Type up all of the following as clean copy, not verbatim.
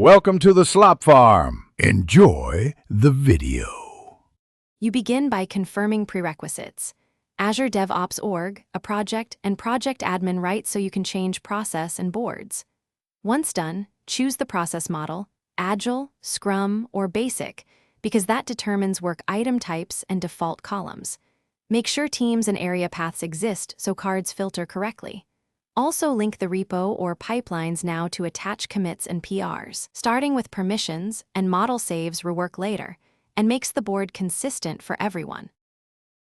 Welcome to the Slop Farm. Enjoy the video. You begin by confirming prerequisites. Azure DevOps Org, a project, and project admin rights so you can change process and boards. Once done, choose the process model, Agile, Scrum, or Basic, because that determines work item types and default columns. Make sure teams and area paths exist so cards filter correctly. Also link the repo or pipelines now to attach commits and PRs. Starting with permissions and model saves rework later, and makes the board consistent for everyone.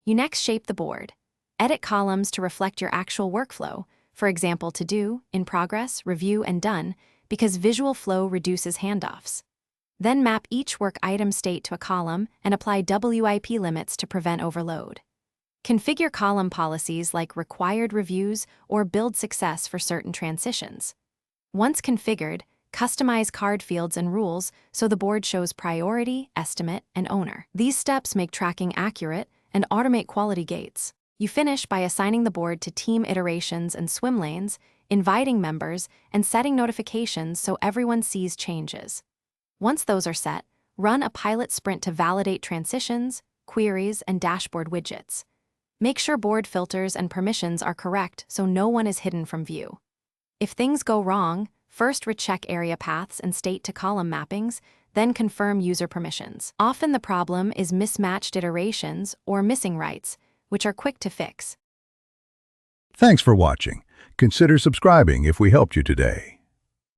You next shape the board. Edit columns to reflect your actual workflow, for example to do, in progress, review, and done, because visual flow reduces handoffs. Then map each work item state to a column and apply WIP limits to prevent overload. Configure column policies like required reviews or build success for certain transitions. Once configured, customize card fields and rules so the board shows priority, estimate, and owner. These steps make tracking accurate and automate quality gates. You finish by assigning the board to team iterations and swim lanes, inviting members, and setting notifications so everyone sees changes. Once those are set, run a pilot sprint to validate transitions, queries, and dashboard widgets. Make sure board filters and permissions are correct so no one is hidden from view. If things go wrong, first recheck area paths and state to column mappings, then confirm user permissions. Often the problem is mismatched iterations or missing rights, which are quick to fix. Thanks for watching. Consider subscribing if we helped you today.